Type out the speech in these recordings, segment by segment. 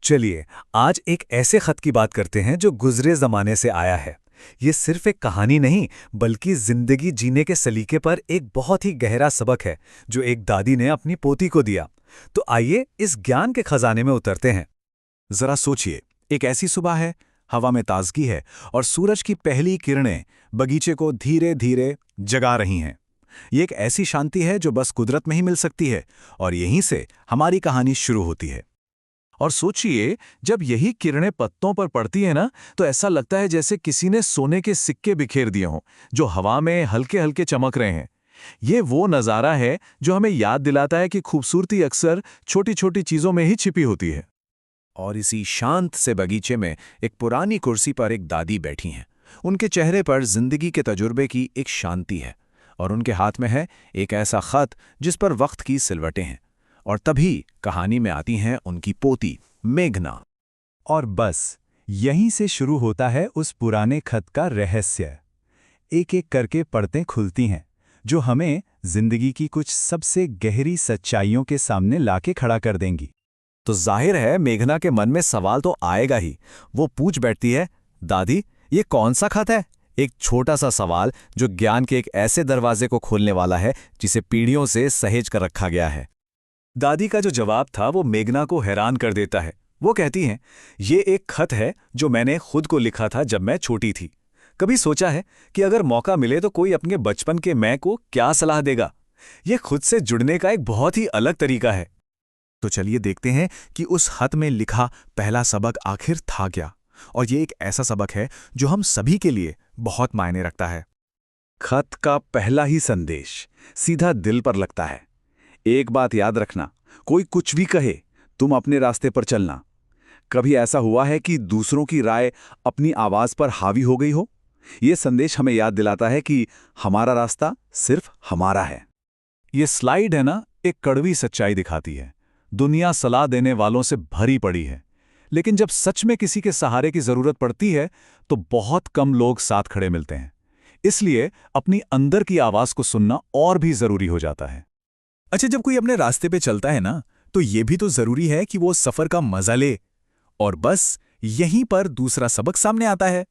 चलिए, आज एक ऐसे खत की बात करते हैं जो गुजरे जमाने से आया है। ये सिर्फ एक कहानी नहीं, बल्कि जिंदगी जीने के सलीके पर एक बहुत ही गहरा सबक है, जो एक दादी ने अपनी पोती को दिया। तो आइए इस ज्ञान के खजाने में उतरते हैं। जरा सोचिए, एक ऐसी सुबह है, हवा में ताजगी है और सूरज की पहली किरणें बगीचे को धीरे धीरे जगा रही हैं। ये एक ऐसी शांति है जो बस कुदरत में ही मिल सकती है, और यहीं से हमारी कहानी शुरू होती है। और सोचिए, जब यही किरणें पत्तों पर पड़ती है ना, तो ऐसा लगता है जैसे किसी ने सोने के सिक्के बिखेर दिए हों, जो हवा में हल्के हल्के चमक रहे हैं। ये वो नज़ारा है जो हमें याद दिलाता है कि खूबसूरती अक्सर छोटी छोटी चीज़ों में ही छिपी होती है। और इसी शांत से बगीचे में एक पुरानी कुर्सी पर एक दादी बैठी हैं। उनके चेहरे पर जिंदगी के तजुर्बे की एक शांति है, और उनके हाथ में है एक ऐसा खत जिस पर वक्त की सिलवटें हैं। और तभी कहानी में आती हैं उनकी पोती मेघना। और बस यहीं से शुरू होता है उस पुराने खत का रहस्य। एक एक करके परतें खुलती हैं, जो हमें जिंदगी की कुछ सबसे गहरी सच्चाइयों के सामने लाके खड़ा कर देंगी। तो जाहिर है मेघना के मन में सवाल तो आएगा ही। वो पूछ बैठती है, दादी, ये कौन सा खत है? एक छोटा सा सवाल जो ज्ञान के एक ऐसे दरवाजे को खोलने वाला है जिसे पीढ़ियों से सहेज कर रखा गया है। दादी का जो जवाब था वो मेघना को हैरान कर देता है। वो कहती हैं, ये एक खत है जो मैंने खुद को लिखा था जब मैं छोटी थी। कभी सोचा है कि अगर मौका मिले तो कोई अपने बचपन के मैं को क्या सलाह देगा? ये खुद से जुड़ने का एक बहुत ही अलग तरीका है। तो चलिए देखते हैं कि उस खत में लिखा पहला सबक आखिर था क्या। और ये एक ऐसा सबक है जो हम सभी के लिए बहुत मायने रखता है। खत का पहला ही संदेश सीधा दिल पर लगता है। एक बात याद रखना, कोई कुछ भी कहे, तुम अपने रास्ते पर चलना। कभी ऐसा हुआ है कि दूसरों की राय अपनी आवाज पर हावी हो गई हो? ये संदेश हमें याद दिलाता है कि हमारा रास्ता सिर्फ हमारा है। ये स्लाइड है ना, एक कड़वी सच्चाई दिखाती है। दुनिया सलाह देने वालों से भरी पड़ी है, लेकिन जब सच में किसी के सहारे की जरूरत पड़ती है तो बहुत कम लोग साथ खड़े मिलते हैं। इसलिए अपनी अंदर की आवाज को सुनना और भी जरूरी हो जाता है। अच्छा, जब कोई अपने रास्ते पे चलता है ना, तो ये भी तो जरूरी है कि वो सफर का मजा ले। और बस यहीं पर दूसरा सबक सामने आता है।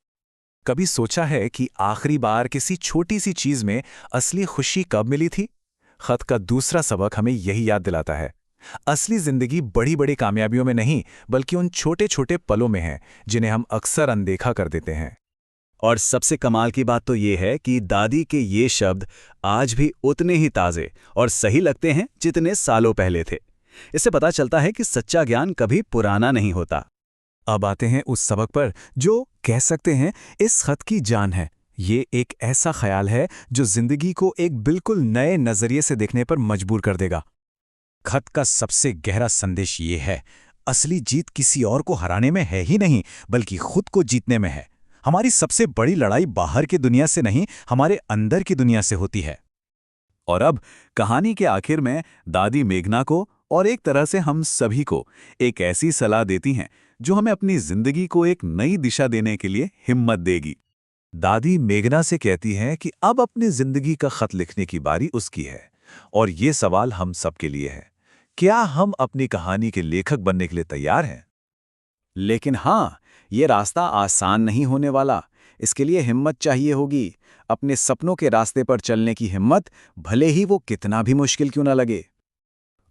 कभी सोचा है कि आखिरी बार किसी छोटी सी चीज में असली खुशी कब मिली थी? खत का दूसरा सबक हमें यही याद दिलाता है। असली जिंदगी बड़ी बड़ी कामयाबियों में नहीं, बल्कि उन छोटे छोटे पलों में है जिन्हें हम अक्सर अनदेखा कर देते हैं। और सबसे कमाल की बात तो ये है कि दादी के ये शब्द आज भी उतने ही ताज़े और सही लगते हैं जितने सालों पहले थे। इससे पता चलता है कि सच्चा ज्ञान कभी पुराना नहीं होता। अब आते हैं उस सबक पर जो कह सकते हैं इस खत की जान है। ये एक ऐसा ख्याल है जो जिंदगी को एक बिल्कुल नए नजरिए से देखने पर मजबूर कर देगा। खत का सबसे गहरा संदेश ये है, असली जीत किसी और को हराने में है ही नहीं, बल्कि खुद को जीतने में है। हमारी सबसे बड़ी लड़ाई बाहर की दुनिया से नहीं, हमारे अंदर की दुनिया से होती है। और अब कहानी के आखिर में दादी मेघना को और एक तरह से हम सभी को एक ऐसी सलाह देती हैं जो हमें अपनी जिंदगी को एक नई दिशा देने के लिए हिम्मत देगी। दादी मेघना से कहती हैं कि अब अपनी जिंदगी का खत लिखने की बारी उसकी है, और ये सवाल हम सबके लिए है, क्या हम अपनी कहानी के लेखक बनने के लिए तैयार हैं? लेकिन हाँ, ये रास्ता आसान नहीं होने वाला। इसके लिए हिम्मत चाहिए होगी, अपने सपनों के रास्ते पर चलने की हिम्मत, भले ही वो कितना भी मुश्किल क्यों ना लगे।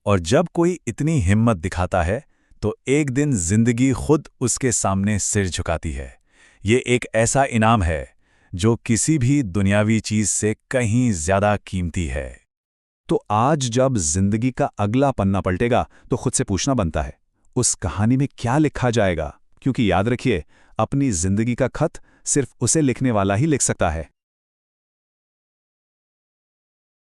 और जब कोई इतनी हिम्मत दिखाता है तो एक दिन जिंदगी खुद उसके सामने सिर झुकाती है। ये एक ऐसा इनाम है जो किसी भी दुनियावी चीज से कहीं ज्यादा कीमती है। तो आज जब जिंदगी का अगला पन्ना पलटेगा तो खुद से पूछना बनता है, उस कहानी में क्या लिखा जाएगा? क्योंकि याद रखिए, अपनी जिंदगी का खत सिर्फ उसे लिखने वाला ही लिख सकता है।